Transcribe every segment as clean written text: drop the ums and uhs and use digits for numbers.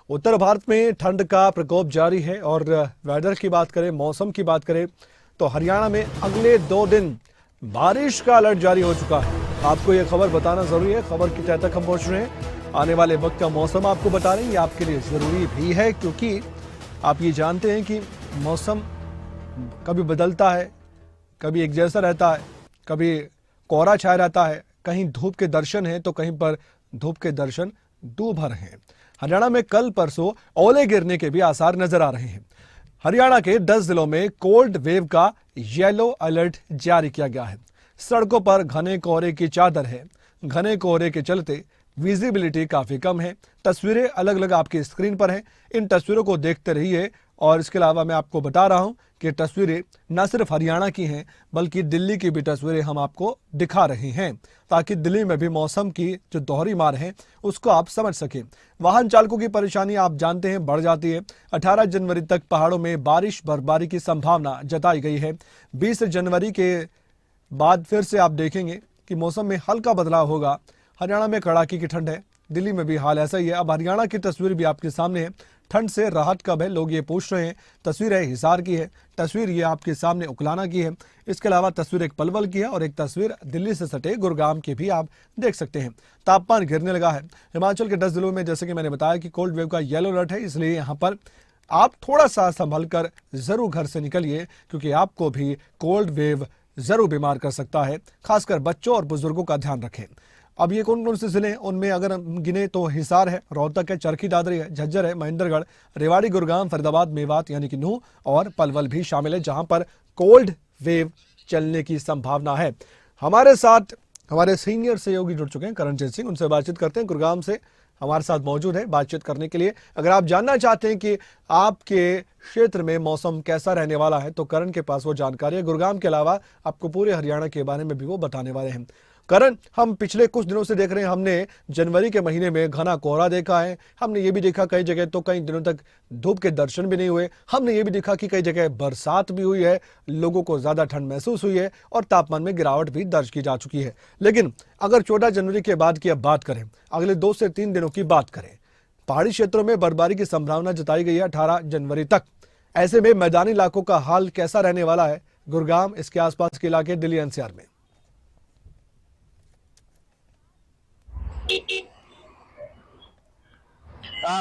उत्तर भारत में ठंड का प्रकोप जारी है और वेदर की बात करें, मौसम की बात करें तो हरियाणा में अगले 2 दिन बारिश का अलर्ट जारी हो चुका है। आपको यह खबर बताना जरूरी है। खबर की तह तक हम पहुंच रहे हैं। आने वाले वक्त का मौसम आपको बता रहे हैं, ये आपके लिए जरूरी भी है क्योंकि आप ये जानते हैं कि मौसम कभी बदलता है, कभी एक जैसा रहता है, कभी कोहरा छाया रहता है, कहीं धूप के दर्शन है तो कहीं पर धूप के दर्शन दूभर हैं। हरियाणा में कल परसों ओले गिरने के भी आसार नजर आ रहे हैं। हरियाणा के 10 जिलों में कोल्ड वेव का येलो अलर्ट जारी किया गया है। सड़कों पर घने कोहरे की चादर है। घने कोहरे के चलते विजिबिलिटी काफी कम है। तस्वीरें अलग अलग आपकी स्क्रीन पर हैं। इन तस्वीरों को देखते रहिए और इसके अलावा मैं आपको बता रहा हूं कि तस्वीरें न सिर्फ हरियाणा की हैं बल्कि दिल्ली की भी तस्वीरें हम आपको दिखा रहे हैं ताकि दिल्ली में भी मौसम की जो दोहरी मार है उसको आप समझ सकें। वाहन चालकों की परेशानी आप जानते हैं बढ़ जाती है। 18 जनवरी तक पहाड़ों में बारिश बर्फबारी की संभावना जताई गई है। 20 जनवरी के बाद फिर से आप देखेंगे कि मौसम में हल्का बदलाव होगा। हरियाणा में कड़ाके की ठंड है, दिल्ली में भी हाल ऐसा ही है। अब हरियाणा की तस्वीर भी आपके सामने है। ठंड से राहत कब है लोग ये पूछ रहे हैं। तस्वीर है हिसार की है, तस्वीर ये आपके सामने उकलाना की है। इसके अलावा तस्वीर एक पलवल की है और एक तस्वीर दिल्ली से सटे गुरुग्राम की भी आप देख सकते हैं। तापमान गिरने लगा है। हिमाचल के 10 जिलों में जैसे कि मैंने बताया कि कोल्ड वेव का येलो अलर्ट है, इसलिए यहाँ पर आप थोड़ा सा संभल कर जरूर घर से निकलिए क्योंकि आपको भी कोल्ड वेव जरूर बीमार कर सकता है। खासकर बच्चों और बुजुर्गों का ध्यान रखें। अब ये कौन कौन से जिले हैं उनमें अगर हम गिने तो हिसार है, रोहतक है, चरखी दादरी है, झज्जर है, महेंद्रगढ़, रेवाड़ी, गुरुग्राम, फरीदाबाद, मेवात यानी कि नूह और पलवल भी शामिल है जहां पर कोल्ड वेव चलने की संभावना है। हमारे साथ हमारे सीनियर सहयोगी जुड़ चुके हैं, करणजीत सिंह, उनसे बातचीत करते हैं। गुरुग्राम से हमारे साथ मौजूद है बातचीत करने के लिए। अगर आप जानना चाहते हैं कि आपके क्षेत्र में मौसम कैसा रहने वाला है तो करण के पास वो जानकारी है। गुरुग्राम के अलावा आपको पूरे हरियाणा के बारे में भी वो बताने वाले हैं। करण, हम पिछले कुछ दिनों से देख रहे हैं, हमने जनवरी के महीने में घना कोहरा देखा है। हमने ये भी देखा कई जगह तो कई दिनों तक धूप के दर्शन भी नहीं हुए। हमने ये भी देखा कि कई जगह बरसात भी हुई है, लोगों को ज्यादा ठंड महसूस हुई है और तापमान में गिरावट भी दर्ज की जा चुकी है। लेकिन अगर 14 जनवरी के बाद की अब बात करें, अगले 2 से 3 दिनों की बात करें, पहाड़ी क्षेत्रों में बर्फबारी की संभावना जताई गई है 18 जनवरी तक। ऐसे में मैदानी इलाकों का हाल कैसा रहने वाला है? गुरुग्राम, इसके आसपास के इलाके, दिल्ली एनसीआर में।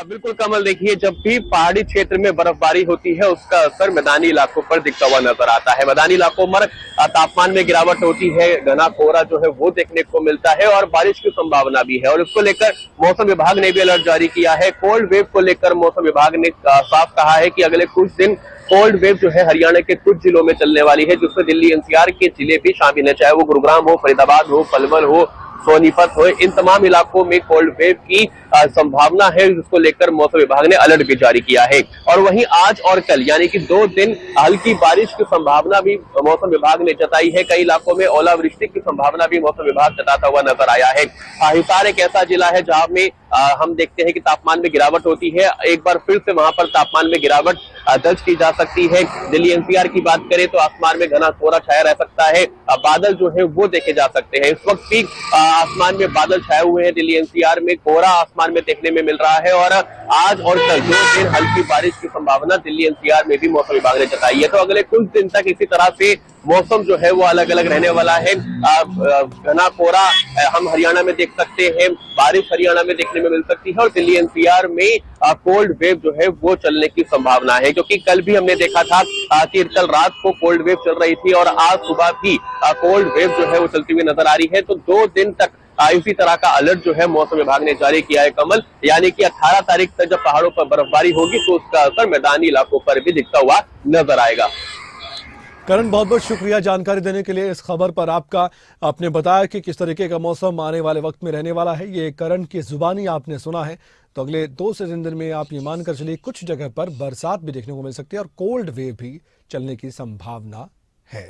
बिल्कुल कमल, देखिए जब भी पहाड़ी क्षेत्र में बर्फबारी होती है उसका असर मैदानी इलाकों पर दिखता हुआ नजर आता है। मैदानी इलाकों में तापमान में गिरावट होती है, घना कोहरा जो है वो देखने को मिलता है और बारिश की संभावना भी है। और इसको लेकर मौसम विभाग ने भी अलर्ट जारी किया है। कोल्ड वेव को लेकर मौसम विभाग ने साफ कहा है कि अगले कुछ दिन कोल्ड वेव जो है हरियाणा के कुछ जिलों में चलने वाली है, जिसमें दिल्ली एनसीआर के जिले भी शामिल है, चाहे वो गुरुग्राम हो, फरीदाबाद हो, पलवल हो, सोनीपत हो। इन तमाम इलाकों में कोल्ड वेव की संभावना है, जिसको लेकर मौसम विभाग ने अलर्ट भी जारी किया है। और वहीं आज और कल यानी कि 2 दिन हल्की बारिश की संभावना भी मौसम विभाग ने जताई है। कई इलाकों में ओलावृष्टि की संभावना भी मौसम विभाग जताता हुआ नजर आया है। हिसार एक ऐसा जिला है जहां में हम देखते हैं कि तापमान में गिरावट होती है। एक बार फिर से वहां पर तापमान में गिरावट दर्ज की जा सकती है। दिल्ली एनसीआर की बात करें तो आसमान में घना कोहरा छाया रह सकता है, बादल जो है वो देखे जा सकते हैं। इस वक्त भी आसमान में बादल छाए हुए हैं। दिल्ली एनसीआर में कोहरा आसमान में देखने में मिल रहा है और आज और कल 2 दिन हल्की बारिश की संभावना दिल्ली एनसीआर में भी मौसम विभाग ने जताई है। तो अगले कुछ दिन तक इसी तरह से मौसम जो है वो अलग अलग रहने वाला है। घना कोहरा हम हरियाणा में देख सकते हैं, बारिश हरियाणा में देखने में मिल सकती है और दिल्ली एनसीआर में कोल्ड वेव जो है वो चलने की संभावना है, क्योंकि कल भी हमने देखा था कि कल रात को कोल्ड वेव चल रही थी और आज सुबह भी कोल्ड वेव जो है वो चलती हुई नजर आ रही है। तो 2 दिन तक इसी तरह का अलर्ट जो है मौसम विभाग ने जारी किया है कमल, यानी कि 18 तारीख तक जब पहाड़ों पर बर्फबारी होगी तो उसका असर मैदानी इलाकों पर भी दिखता हुआ नजर आएगा। करण, बहुत बहुत शुक्रिया जानकारी देने के लिए। इस खबर पर आपका, आपने बताया कि किस तरीके का मौसम आने वाले वक्त में रहने वाला है, ये करण की जुबानी आपने सुना है। तो अगले 2 से 3 दिन में आप ये मानकर चलिए कुछ जगह पर बरसात भी देखने को मिल सकती है और कोल्ड वेव भी चलने की संभावना है।